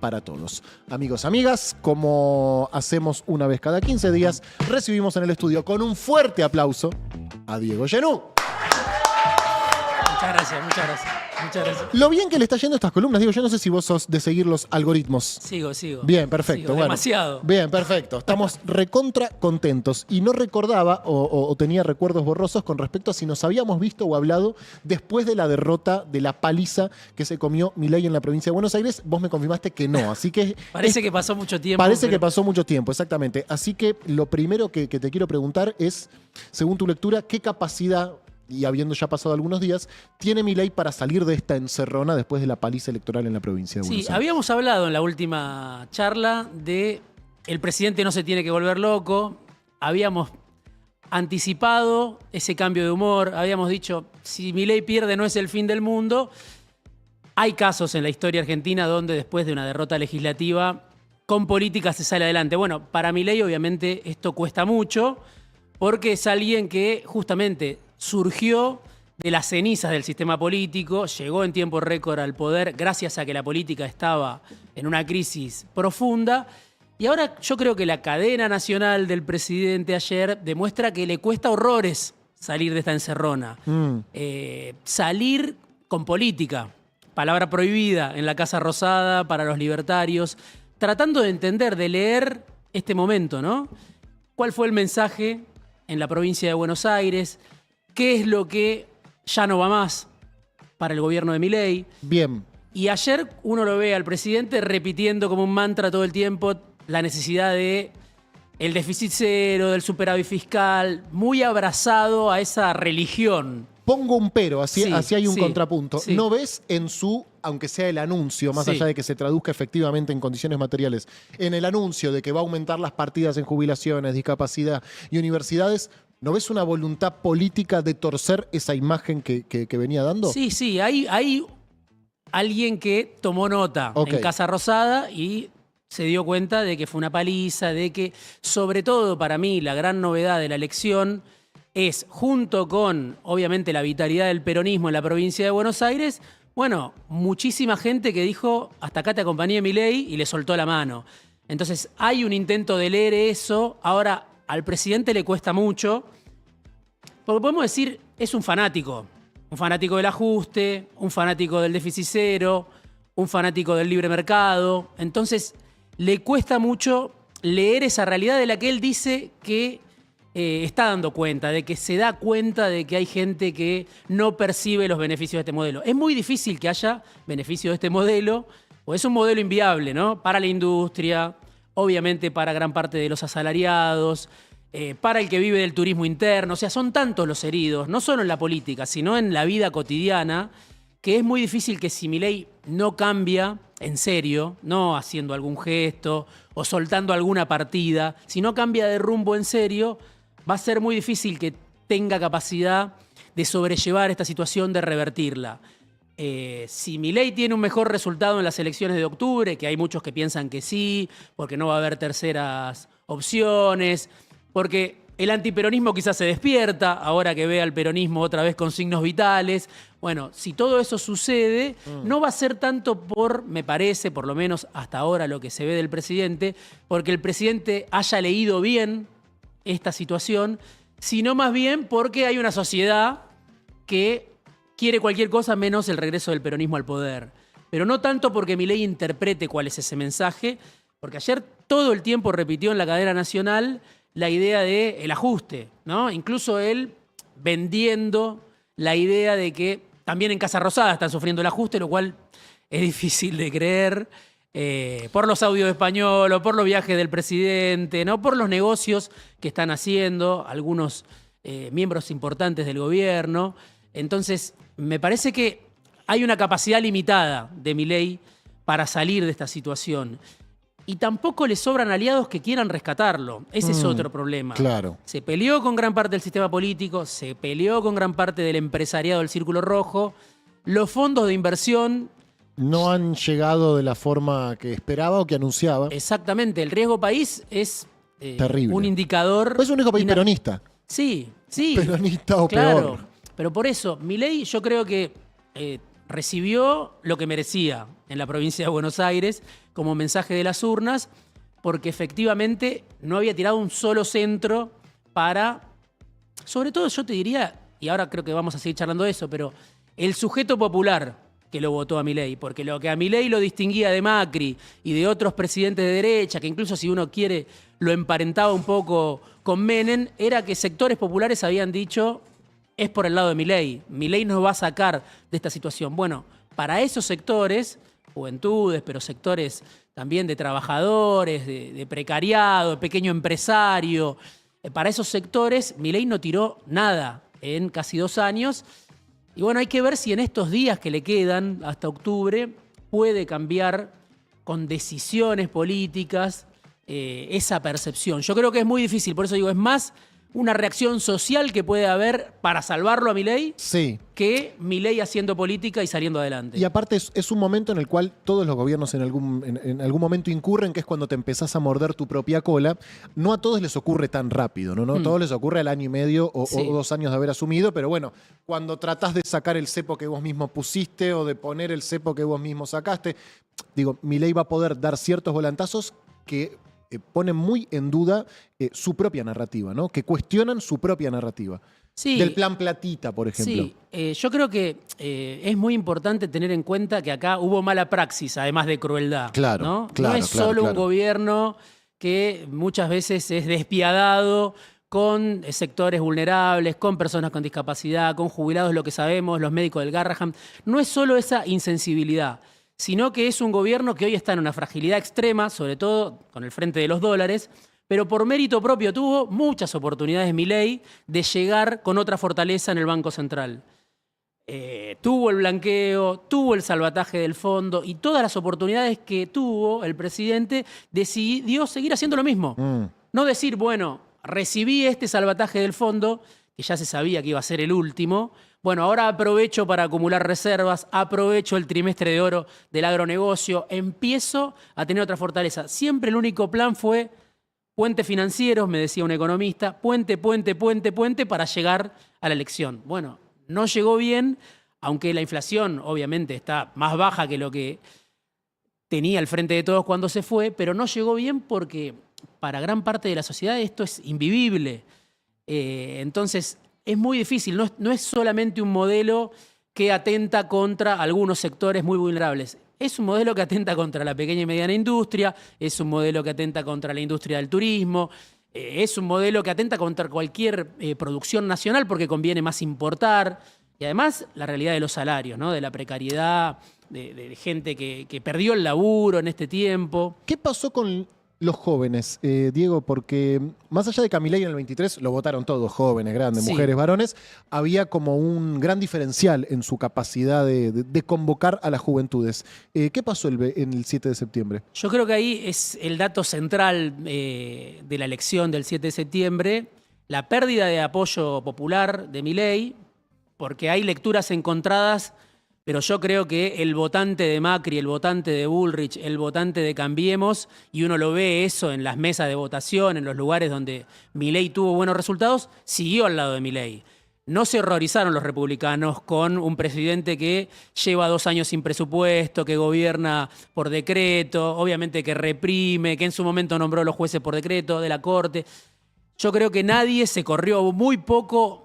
para todos. Amigos, amigas, como hacemos una vez cada 15 días, recibimos en el estudio con un fuerte aplauso a Diego Genú. Muchas gracias, muchas gracias. Muchas gracias. Lo bien que le está yendo a estas columnas, Diego, yo no sé si vos sos de seguir los algoritmos. Sigo. Bien, perfecto. Sigo, bueno, demasiado. Bien, perfecto. Estamos recontra contentos. Y no recordaba o tenía recuerdos borrosos con respecto a si nos habíamos visto o hablado después de la derrota, de la paliza que se comió Milei en la provincia de Buenos Aires. Vos me confirmaste que no. Así que Parece que pasó mucho tiempo. Parece que pasó mucho tiempo, exactamente. Así que lo primero que te quiero preguntar es, según tu lectura, ¿qué capacidad, y habiendo ya pasado algunos días, tiene Milei para salir de esta encerrona después de la paliza electoral en la provincia de Buenos Sí, Aires? habíamos hablado en la última charla de el presidente no se tiene que volver loco. Habíamos anticipado ese cambio de humor. Habíamos dicho, si Milei pierde no es el fin del mundo. Hay casos en la historia argentina donde después de una derrota legislativa, con política se sale adelante. Bueno, para Milei obviamente esto cuesta mucho, porque es alguien que justamente surgió de las cenizas del sistema político, llegó en tiempo récord al poder gracias a que la política estaba en una crisis profunda. Y ahora yo creo que la cadena nacional del presidente ayer demuestra que le cuesta horrores salir de esta encerrona. Salir con política, palabra prohibida en la Casa Rosada para los libertarios, tratando de entender, de leer este momento, ¿no? ¿Cuál fue el mensaje en la provincia de Buenos Aires? ¿Qué es lo que ya no va más para el gobierno de Milei? Bien. Y ayer uno lo ve al presidente repitiendo como un mantra todo el tiempo la necesidad de el déficit cero, del superávit fiscal, muy abrazado a esa religión. Pongo un pero, así hay un sí, contrapunto. sí. ¿No ves en su, aunque sea el anuncio, más Sí. allá de que se traduzca efectivamente en condiciones materiales, en el anuncio de que va a aumentar las partidas en jubilaciones, discapacidad y universidades, ¿no ves una voluntad política de torcer esa imagen que venía dando? Sí, hay alguien que tomó nota en Casa Rosada y se dio cuenta de que fue una paliza, de que, sobre todo para mí, la gran novedad de la elección es, junto con, obviamente, la vitalidad del peronismo en la provincia de Buenos Aires, bueno, muchísima gente que dijo, hasta acá te acompañé, Milei, y le soltó la mano. Entonces, hay un intento de leer eso. Ahora, al presidente le cuesta mucho, porque podemos decir, es un fanático del ajuste, un fanático del déficit cero, un fanático del libre mercado. Entonces, le cuesta mucho leer esa realidad de la que él dice que está dando cuenta, de que se da cuenta de que hay gente que no percibe los beneficios de este modelo. Es muy difícil que haya beneficios de este modelo, o es un modelo inviable, ¿no? Para la industria, obviamente para gran parte de los asalariados, para el que vive del turismo interno. O sea, son tantos los heridos, no solo en la política, sino en la vida cotidiana, que es muy difícil que si Milei no cambia en serio, no haciendo algún gesto o soltando alguna partida, si no cambia de rumbo en serio, va a ser muy difícil que tenga capacidad de sobrellevar esta situación, de revertirla. Si Milei tiene un mejor resultado en las elecciones de octubre, que hay muchos que piensan que sí, porque no va a haber terceras opciones, porque el antiperonismo quizás se despierta ahora que ve al peronismo otra vez con signos vitales. Bueno, si todo eso sucede, no va a ser tanto por, me parece, por lo menos hasta ahora lo que se ve del presidente, porque el presidente haya leído bien esta situación, sino más bien porque hay una sociedad que quiere cualquier cosa menos el regreso del peronismo al poder. Pero no tanto porque Milei interprete cuál es ese mensaje, porque ayer todo el tiempo repitió en la cadena nacional la idea del ajuste, ¿no? Incluso él vendiendo la idea de que también en Casa Rosada están sufriendo el ajuste, lo cual es difícil de creer, por los audios de español o por los viajes del presidente, ¿no? Por los negocios que están haciendo algunos miembros importantes del gobierno. Entonces, me parece que hay una capacidad limitada de Milei para salir de esta situación. Y tampoco le sobran aliados que quieran rescatarlo. Ese es otro problema. Claro. Se peleó con gran parte del sistema político, se peleó con gran parte del empresariado del Círculo Rojo. Los fondos de inversión No han llegado de la forma que esperaba o que anunciaba. exactamente. El riesgo país es Terrible. un indicador. Pero es un hijo país peronista. Sí. Peronista o claro. peor. Pero por eso, Milei yo creo que recibió lo que merecía en la provincia de Buenos Aires como mensaje de las urnas, porque efectivamente no había tirado un solo centro para, sobre todo yo te diría, y ahora creo que vamos a seguir charlando de eso, pero el sujeto popular que lo votó a Milei, porque lo que a Milei lo distinguía de Macri y de otros presidentes de derecha, que incluso si uno quiere lo emparentaba un poco con Menem, era que sectores populares habían dicho es por el lado de Milei. Milei nos va a sacar de esta situación. Bueno, para esos sectores, juventudes, pero sectores también de trabajadores, de precariado, de pequeño empresario, para esos sectores Milei no tiró nada en casi 2 años. Y bueno, hay que ver si en estos días que le quedan hasta octubre puede cambiar con decisiones políticas esa percepción. Yo creo que es muy difícil, por eso digo, es más una reacción social que puede haber para salvarlo a Milei que Milei haciendo política y saliendo adelante. Y aparte es un momento en el cual todos los gobiernos en algún momento incurren, que es cuando te empezás a morder tu propia cola. No a todos les ocurre tan rápido, ¿no? A todos les ocurre al año y medio o 2 años de haber asumido, pero bueno, cuando tratás de sacar el cepo que vos mismo pusiste o de poner el cepo que vos mismo sacaste, digo, Milei va a poder dar ciertos volantazos que ponen muy en duda su propia narrativa, ¿no? Que cuestionan su propia narrativa. Sí, del plan Platita, por ejemplo. Sí, yo creo que es muy importante tener en cuenta que acá hubo mala praxis, además de crueldad. Claro, ¿no? claro, no es solo un gobierno que muchas veces es despiadado con sectores vulnerables, con personas con discapacidad, con jubilados, lo que sabemos, los médicos del Garrahan. No es solo esa insensibilidad, sino que es un gobierno que hoy está en una fragilidad extrema, sobre todo con el frente de los dólares, pero por mérito propio tuvo muchas oportunidades Milei de llegar con otra fortaleza en el Banco Central. Tuvo el blanqueo, tuvo el salvataje del fondo y todas las oportunidades que tuvo el presidente, decidió seguir haciendo lo mismo. No decir, bueno, recibí este salvataje del fondo, que ya se sabía que iba a ser el último. Bueno, ahora aprovecho para acumular reservas, aprovecho el trimestre de oro del agronegocio, empiezo a tener otra fortaleza. Siempre el único plan fue puentes financieros, me decía un economista, puente para llegar a la elección. Bueno, no llegó bien, aunque la inflación obviamente está más baja que lo que tenía al frente de todos cuando se fue, pero no llegó bien porque para gran parte de la sociedad esto es invivible. Entonces es muy difícil, no es solamente un modelo que atenta contra algunos sectores muy vulnerables. Es un modelo que atenta contra la pequeña y mediana industria, es un modelo que atenta contra la industria del turismo, es un modelo que atenta contra cualquier producción nacional porque conviene más importar. Y además la realidad de los salarios, ¿no? De la precariedad, de gente que perdió el laburo en este tiempo. ¿Qué pasó con los jóvenes, Diego? Porque más allá de que a Milei en el 23 lo votaron todos, jóvenes, grandes, mujeres, varones, había como un gran diferencial en su capacidad de convocar a las juventudes. ¿Qué pasó en el 7 de septiembre? Yo creo que ahí es el dato central de la elección del 7 de septiembre, la pérdida de apoyo popular de Milei, porque hay lecturas encontradas. Pero yo creo que el votante de Macri, el votante de Bullrich, el votante de Cambiemos, y uno lo ve eso en las mesas de votación, en los lugares donde Milei tuvo buenos resultados, siguió al lado de Milei. No se horrorizaron los republicanos con un presidente que lleva 2 años sin presupuesto, que gobierna por decreto, obviamente que reprime, que en su momento nombró a los jueces por decreto de la Corte. Yo creo que nadie se corrió, muy poco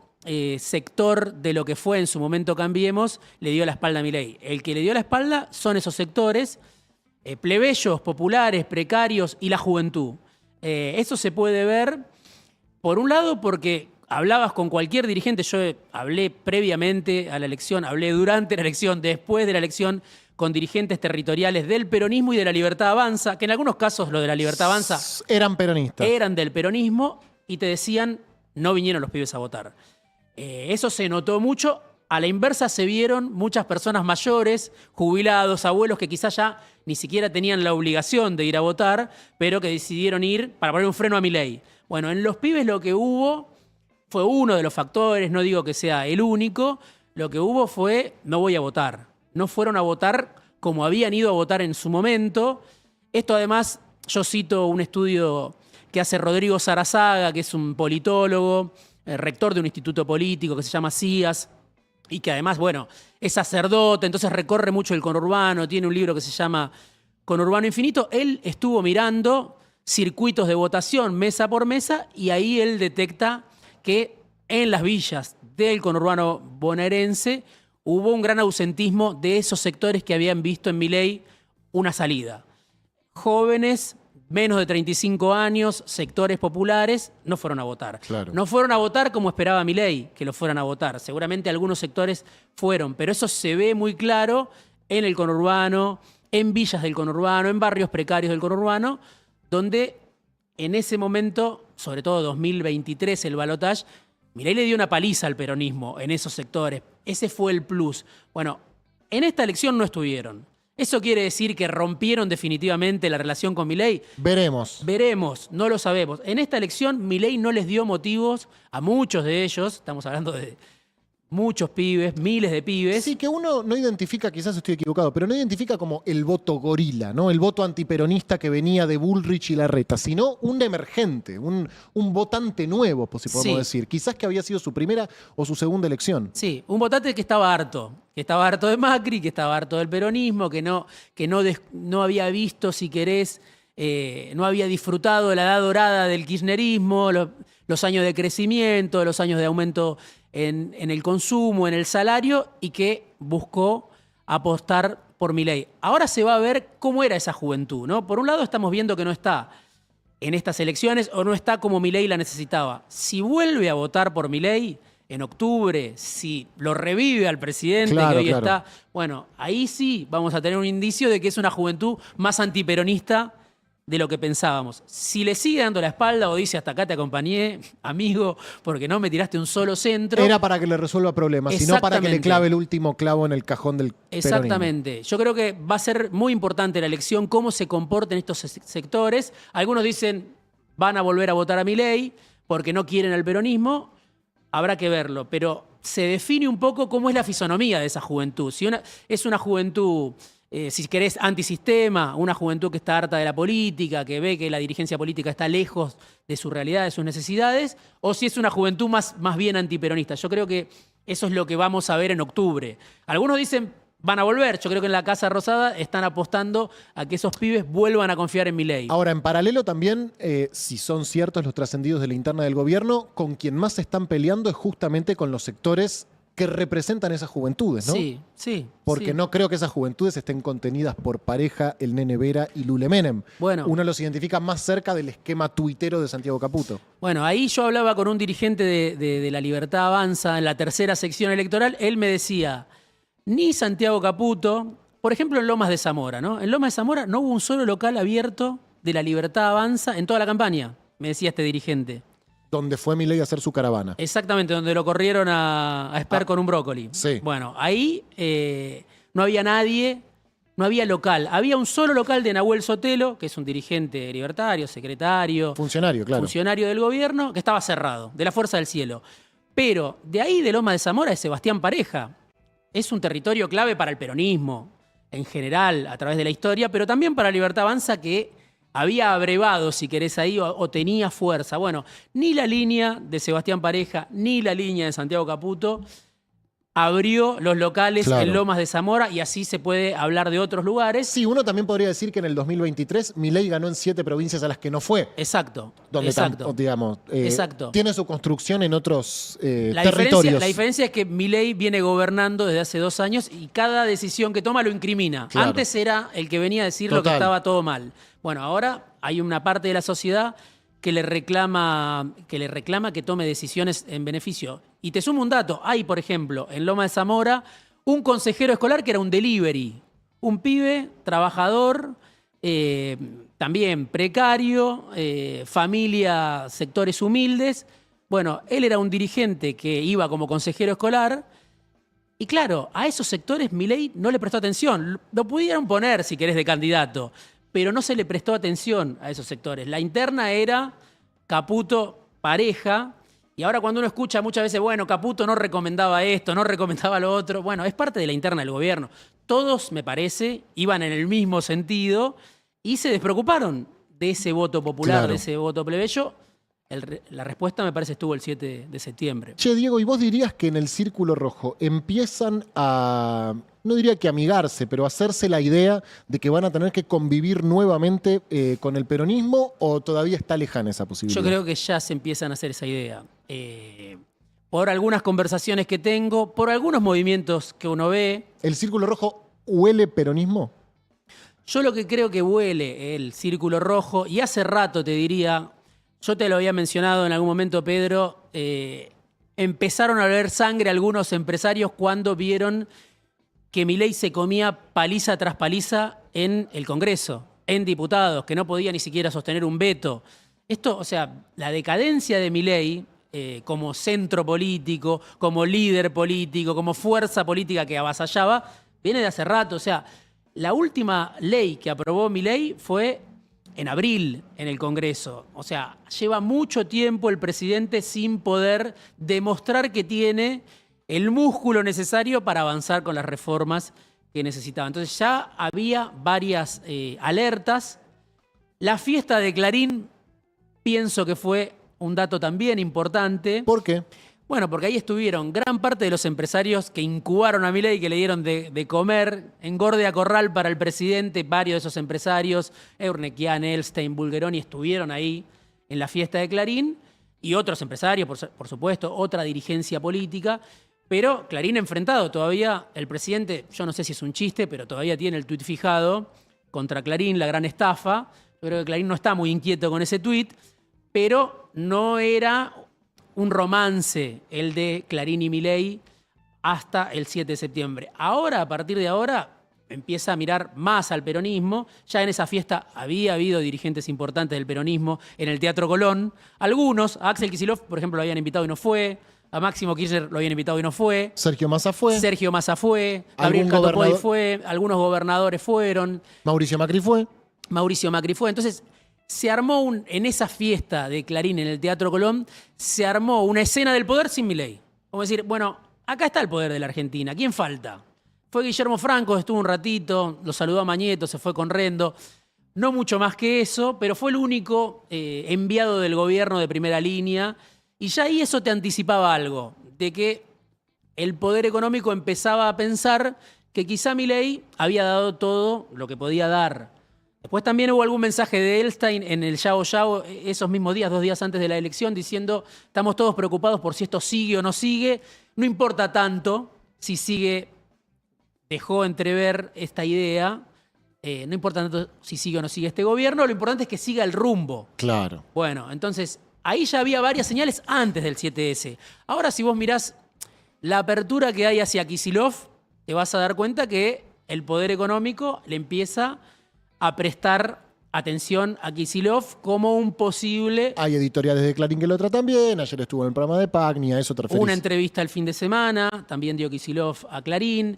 sector de lo que fue en su momento Cambiemos le dio la espalda a Milei. El que le dio la espalda son esos sectores plebeyos, populares, precarios y la juventud. Eso se puede ver, por un lado, porque hablabas con cualquier dirigente. Yo hablé previamente a la elección, hablé durante la elección, después de la elección, con dirigentes territoriales del peronismo y de la Libertad Avanza, que en algunos casos lo de la Libertad Avanza eran peronistas. Eran del peronismo y te decían, no vinieron los pibes a votar. Eso se notó mucho. A la inversa se vieron muchas personas mayores, jubilados, abuelos que quizás ya ni siquiera tenían la obligación de ir a votar, pero que decidieron ir para poner un freno a Milei. Bueno, en los pibes lo que hubo fue uno de los factores, no digo que sea el único, lo que hubo fue no voy a votar. No fueron a votar como habían ido a votar en su momento. Esto además, yo cito un estudio que hace Rodrigo Sarazaga, que es un politólogo, rector de un instituto político que se llama CIAS, y que además, bueno, es sacerdote, entonces recorre mucho el conurbano, tiene un libro que se llama Conurbano Infinito. Él estuvo mirando circuitos de votación mesa por mesa y ahí él detecta que en las villas del conurbano bonaerense hubo un gran ausentismo de esos sectores que habían visto en Milei una salida. Jóvenes, menos de 35 años, sectores populares, no fueron a votar. Claro. No fueron a votar como esperaba Milei que lo fueran a votar. Seguramente algunos sectores fueron, pero eso se ve muy claro en el conurbano, en villas del conurbano, en barrios precarios del conurbano, donde en ese momento, sobre todo 2023, el balotaje, Milei le dio una paliza al peronismo en esos sectores. Ese fue el plus. Bueno, en esta elección no estuvieron. ¿Eso quiere decir que rompieron definitivamente la relación con Milei? Veremos. Veremos, no lo sabemos. En esta elección Milei no les dio motivos a muchos de ellos, estamos hablando de muchos pibes, miles de pibes. Sí, que uno no identifica, quizás estoy equivocado, pero no identifica como el voto gorila, ¿no? El voto antiperonista que venía de Bullrich y Larreta, sino un emergente, un votante nuevo, si podemos decir. Quizás que había sido su primera o su segunda elección. Sí, un votante que estaba harto de Macri, que estaba harto del peronismo, que no había visto, si querés, no había disfrutado de la edad dorada del kirchnerismo, los años de crecimiento, los años de aumento en el consumo, en el salario, y que buscó apostar por Milei. Ahora se va a ver cómo era esa juventud, ¿no? Por un lado estamos viendo que no está en estas elecciones o no está como Milei la necesitaba. Si vuelve a votar por Milei en octubre, si lo revive al presidente que hoy está, bueno, ahí sí vamos a tener un indicio de que es una juventud más antiperonista de lo que pensábamos. Si le sigue dando la espalda o dice hasta acá te acompañé, amigo, porque no me tiraste un solo centro. Era para que le resuelva problemas, sino para que le clave el último clavo en el cajón del Exactamente. peronismo. Yo creo que va a ser muy importante la elección, cómo se comporten estos sectores. Algunos dicen van a volver a votar a Milei porque no quieren al peronismo. Habrá que verlo, pero se define un poco cómo es la fisonomía de esa juventud. Si es una juventud, si querés, antisistema, una juventud que está harta de la política, que ve que la dirigencia política está lejos de su realidad, de sus necesidades, o si es una juventud más bien antiperonista. Yo creo que eso es lo que vamos a ver en octubre. Algunos dicen van a volver. Yo creo que en la Casa Rosada están apostando a que esos pibes vuelvan a confiar en Milei. Ahora, en paralelo también, si son ciertos los trascendidos de la interna del gobierno, con quien más se están peleando es justamente con los sectores que representan esas juventudes, ¿no? Sí. Porque no creo que esas juventudes estén contenidas por Pareja, el Nene Vera y Lule Menem. Bueno, uno los identifica más cerca del esquema tuitero de Santiago Caputo. Bueno, ahí yo hablaba con un dirigente de La Libertad Avanza en la tercera sección electoral. Él me decía, ni Santiago Caputo, por ejemplo en Lomas de Zamora, ¿no? En Lomas de Zamora no hubo un solo local abierto de La Libertad Avanza en toda la campaña, me decía este dirigente. Donde fue Milei a hacer su caravana. Exactamente, donde lo corrieron a Esper con un brócoli. Sí. Bueno, ahí no había nadie, no había local. Había un solo local de Nahuel Sotelo, que es un dirigente libertario, secretario. Funcionario, claro. Funcionario del gobierno, que estaba cerrado, de la Fuerza del Cielo. Pero de ahí de Lomas de Zamora es Sebastián Pareja. Es un territorio clave para el peronismo, en general, a través de la historia, pero también para Libertad Avanza, que había abrevado, si querés, ahí, o tenía fuerza. Bueno, ni la línea de Sebastián Pareja, ni la línea de Santiago Caputo abrió los locales en Lomas de Zamora, y así se puede hablar de otros lugares. Sí, uno también podría decir que en el 2023 Milei ganó en 7 provincias a las que no fue. Exacto. Donde digamos, tiene su construcción en otros territorios. La diferencia es que Milei viene gobernando desde hace 2 años y cada decisión que toma lo incrimina. Claro. Antes era el que venía a decir lo que estaba todo mal. Bueno, ahora hay una parte de la sociedad que le reclama que tome decisiones en beneficio. Y te sumo un dato. Hay, por ejemplo, en Loma de Zamora, un consejero escolar que era un delivery. Un pibe, trabajador, también precario, familia, sectores humildes. Bueno, él era un dirigente que iba como consejero escolar. Y claro, a esos sectores Milei no le prestó atención. Lo pudieron poner, si querés, de candidato, pero no se le prestó atención a esos sectores. La interna era Caputo, Pareja, y ahora cuando uno escucha muchas veces, bueno, Caputo no recomendaba esto, no recomendaba lo otro, bueno, es parte de la interna del gobierno. Todos, me parece, iban en el mismo sentido y se despreocuparon de ese voto popular, de ese voto plebeyo. La respuesta me parece estuvo el 7 de septiembre. Che, Diego, ¿y vos dirías que en el Círculo Rojo empiezan a, no diría que amigarse, pero a hacerse la idea de que van a tener que convivir nuevamente con el peronismo o todavía está lejana esa posibilidad? Yo creo que ya se empiezan a hacer esa idea. Por algunas conversaciones que tengo, por algunos movimientos que uno ve. ¿El Círculo Rojo huele peronismo? Yo lo que creo que huele el Círculo Rojo, y hace rato te diría, yo te lo había mencionado en algún momento, Pedro, empezaron a ver sangre algunos empresarios cuando vieron que Milei se comía paliza tras paliza en el Congreso, en diputados, que no podía ni siquiera sostener un veto. Esto, o sea, la decadencia de Milei como centro político, como líder político, como fuerza política que avasallaba, viene de hace rato. O sea, la última ley que aprobó Milei fue en abril en el Congreso. O sea, lleva mucho tiempo el presidente sin poder demostrar que tiene el músculo necesario para avanzar con las reformas que necesitaba. Entonces ya había varias alertas. La fiesta de Clarín pienso que fue un dato también importante. ¿Por qué? Bueno, porque ahí estuvieron gran parte de los empresarios que incubaron a Milei, que le dieron de comer, engorde a corral para el presidente. Varios de esos empresarios, Eurnequian, Elstein, Bulgeroni, estuvieron ahí en la fiesta de Clarín. Y otros empresarios, por supuesto, otra dirigencia política. Pero Clarín enfrentado todavía, el presidente, yo no sé si es un chiste, pero todavía tiene el tuit fijado contra Clarín, la gran estafa. Yo creo que Clarín no está muy inquieto con ese tuit, pero no era un romance el de Clarín y Milei hasta el 7 de septiembre. Ahora, a partir de ahora, empieza a mirar más al peronismo. Ya en esa fiesta había habido dirigentes importantes del peronismo en el Teatro Colón. Algunos, a Axel Kicillof, por ejemplo, lo habían invitado y no fue. A Máximo Kirchner lo habían invitado y no fue. Sergio Massa fue. Sergio Massa fue. Gabriel Catopodis fue. Algunos gobernadores fueron. Mauricio Macri fue. Mauricio Macri fue. Entonces, se armó en esa fiesta de Clarín en el Teatro Colón, se armó una escena del poder sin Milei. Como decir, bueno, acá está el poder de la Argentina. ¿Quién falta? Fue Guillermo Franco, estuvo un ratito, lo saludó a Mañeto, se fue con Rendo. No mucho más que eso, pero fue el único enviado del gobierno de primera línea. Y ya ahí eso te anticipaba algo, de que el poder económico empezaba a pensar que quizá Milei había dado todo lo que podía dar. Después también hubo algún mensaje de Elstein en el Yao Yao esos mismos días, 2 días antes de la elección, diciendo estamos todos preocupados por si esto sigue o no sigue. No importa tanto si sigue, dejó entrever esta idea, no importa tanto si sigue o no sigue este gobierno, lo importante es que siga el rumbo. Claro. Bueno, entonces ahí ya había varias señales antes del 7S. Ahora si vos mirás la apertura que hay hacia Kicillof, te vas a dar cuenta que el poder económico le empieza a prestar atención a Kicillof como un posible... Hay editoriales de Clarín que lo tratan bien, ayer estuvo en el programa de Pagni, a eso te referís. Una entrevista el fin de semana, también dio Kicillof a Clarín.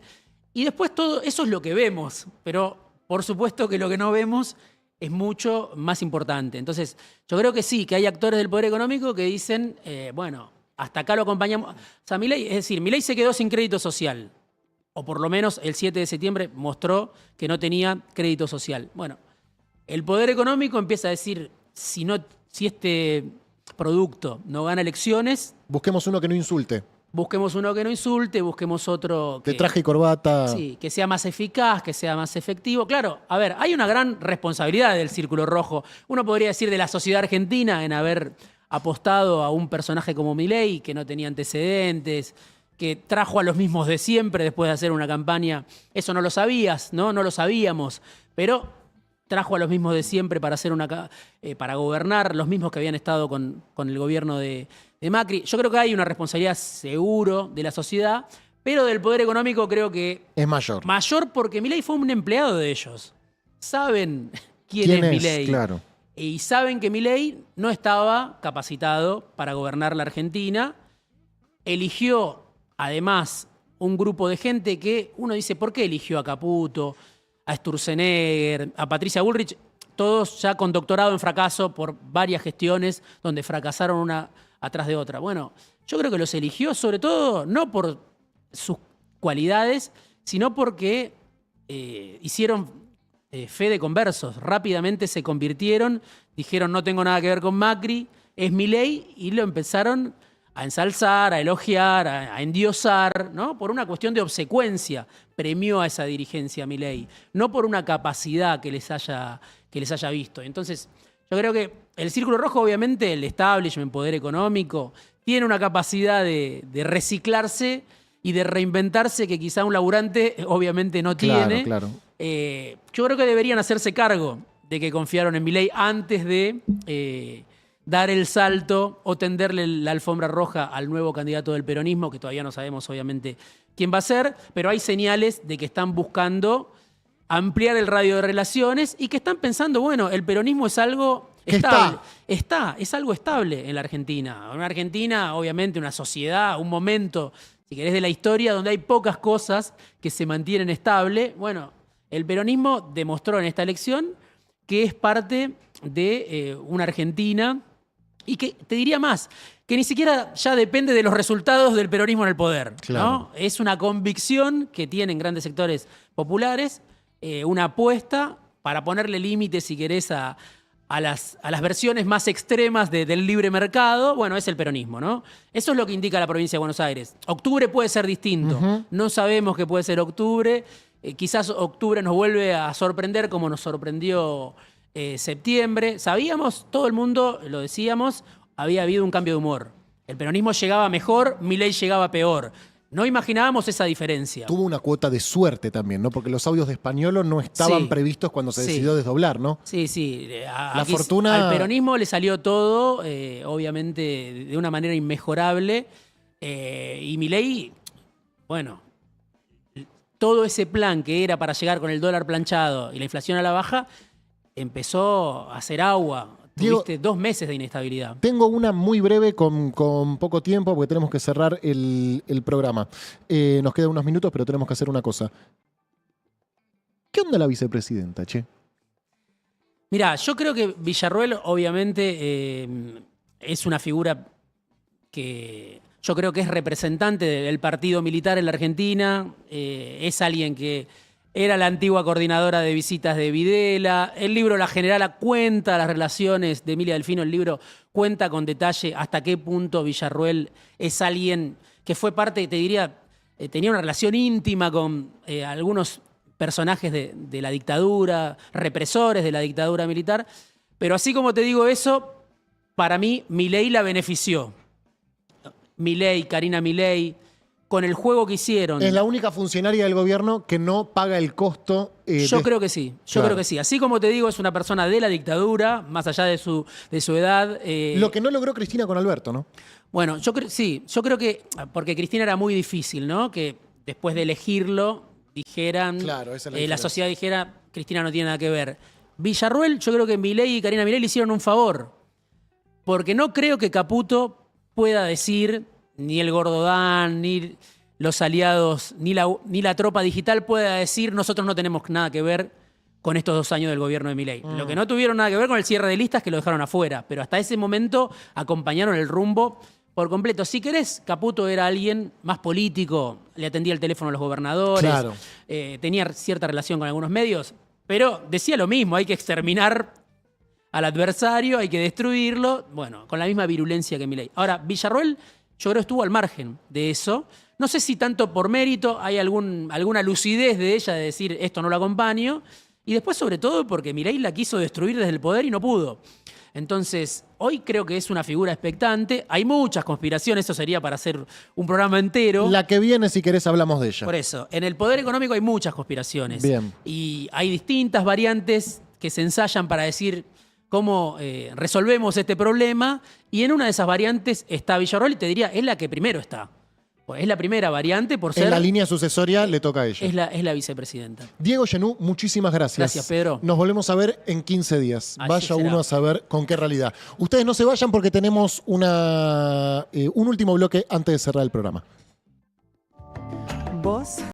Y después todo eso es lo que vemos, pero por supuesto que lo que no vemos es mucho más importante. Entonces, yo creo que sí, que hay actores del poder económico que dicen, bueno, hasta acá lo acompañamos. O sea, Milei, es decir, Milei se quedó sin crédito social. O por lo menos el 7 de septiembre mostró que no tenía crédito social. Bueno, el poder económico empieza a decir, si este producto no gana elecciones... Busquemos uno que no insulte. Busquemos uno que no insulte, busquemos otro... De traje y corbata. Sí, que sea más eficaz, que sea más efectivo. Claro, a ver, hay una gran responsabilidad del Círculo Rojo. Uno podría decir de la sociedad argentina en haber apostado a un personaje como Milei, que no tenía antecedentes, que trajo a los mismos de siempre después de hacer una campaña. Eso no lo sabías, ¿no? No lo sabíamos. Pero trajo a los mismos de siempre para hacer para gobernar, los mismos que habían estado con el gobierno de Macri. Yo creo que hay una responsabilidad seguro de la sociedad, pero del poder económico creo que... Es mayor. Mayor porque Milei fue un empleado de ellos. Saben quién es Milei. Claro. Y saben que Milei no estaba capacitado para gobernar la Argentina. Eligió, además, un grupo de gente que uno dice, ¿por qué eligió a Caputo, a Sturzenegger, a Patricia Bullrich? Todos ya con doctorado en fracaso por varias gestiones donde fracasaron una atrás de otra. Bueno, yo creo que los eligió sobre todo no por sus cualidades, sino porque hicieron fe de conversos. Rápidamente se convirtieron, dijeron no tengo nada que ver con Macri, es Milei, y lo empezaron a ensalzar, a elogiar, a endiosar, ¿no? Por una cuestión de obsecuencia premió a esa dirigencia Milei, no por una capacidad que les haya visto. Entonces, yo creo que el Círculo Rojo, obviamente, el establishment, poder económico, tiene una capacidad de reciclarse y de reinventarse que quizá un laburante obviamente no tiene. Claro. Yo creo que deberían hacerse cargo de que confiaron en Milei antes de dar el salto o tenderle la alfombra roja al nuevo candidato del peronismo, que todavía no sabemos obviamente quién va a ser, pero hay señales de que están buscando ampliar el radio de relaciones y que están pensando, bueno, el peronismo es algo estable. Es algo estable en la Argentina. Una Argentina, obviamente, una sociedad, un momento, si querés, de la historia donde hay pocas cosas que se mantienen estable. Bueno, el peronismo demostró en esta elección que es parte de una Argentina y que, te diría más, que ni siquiera ya depende de los resultados del peronismo en el poder. Claro. ¿No? Es una convicción que tienen grandes sectores populares, una apuesta para ponerle límites, si querés, a las versiones más extremas del libre mercado. Bueno, es el peronismo, ¿no? Eso es lo que indica la provincia de Buenos Aires. Octubre puede ser distinto. No sabemos qué puede ser octubre. Quizás octubre nos vuelve a sorprender como nos sorprendió septiembre. Sabíamos, todo el mundo, lo decíamos, había habido un cambio de humor. El peronismo llegaba mejor, Milei llegaba peor. No imaginábamos esa diferencia. Tuvo una cuota de suerte también, ¿no? Porque los audios de Españolo no estaban previstos cuando se decidió desdoblar, ¿no? Sí. La fortuna... Al peronismo le salió todo, obviamente, de una manera inmejorable. Y Milei, bueno, todo ese plan que era para llegar con el dólar planchado y la inflación a la baja, empezó a hacer agua. Diego, tuviste 2 meses de inestabilidad. Tengo una muy breve con poco tiempo porque tenemos que cerrar el programa. Nos quedan unos minutos, pero tenemos que hacer una cosa. ¿Qué onda la vicepresidenta, che? Mirá, yo creo que Villarruel obviamente es una figura que yo creo que es representante del partido militar en la Argentina. Es alguien que era la antigua coordinadora de visitas de Videla. El libro La Generala cuenta las relaciones de Emilia Delfino. El libro cuenta con detalle hasta qué punto Villarruel es alguien que fue parte, te diría, tenía una relación íntima con algunos personajes de la dictadura, represores de la dictadura militar. Pero así como te digo eso, para mí Milei la benefició. Milei, Karina Milei, con el juego que hicieron. Es la única funcionaria del gobierno que no paga el costo. Yo creo que sí, creo que sí. Así como te digo, es una persona de la dictadura, más allá de su edad. Lo que no logró Cristina con Alberto, ¿no? Bueno, yo creo que, porque Cristina era muy difícil, ¿no? Que después de elegirlo dijeran, claro, esa es la sociedad dijera, Cristina no tiene nada que ver. Villarruel, yo creo que Milei y Karina Milei le hicieron un favor, porque no creo que Caputo pueda decir, ni el Gordodán, ni los aliados, ni la tropa digital pueda decir nosotros no tenemos nada que ver con estos 2 años del gobierno de Milei. Lo que no tuvieron nada que ver con el cierre de listas que lo dejaron afuera, pero hasta ese momento acompañaron el rumbo por completo. Si querés, Caputo era alguien más político, le atendía el teléfono a los gobernadores, claro. Tenía cierta relación con algunos medios, pero decía lo mismo, hay que exterminar al adversario, hay que destruirlo, bueno, con la misma virulencia que Milei. Ahora, Villarruel, yo creo que estuvo al margen de eso. No sé si tanto por mérito, hay alguna lucidez de ella de decir esto no lo acompaño. Y después, sobre todo, porque Milei la quiso destruir desde el poder y no pudo. Entonces, hoy creo que es una figura expectante. Hay muchas conspiraciones, eso sería para hacer un programa entero. La que viene, si querés, hablamos de ella. Por eso, en el poder económico hay muchas conspiraciones. Bien. Y hay distintas variantes que se ensayan para decir cómo resolvemos este problema, y en una de esas variantes está Villarruel, y te diría, es la que primero está. Pues es la primera variante por ser... En la línea sucesoria le toca a ella. Es la vicepresidenta. Diego Genú, muchísimas gracias. Gracias, Pedro. Nos volvemos a ver en 15 días. Así Vaya será. uno a saber con qué realidad. Ustedes no se vayan porque tenemos un último bloque antes de cerrar el programa. ¿Vos?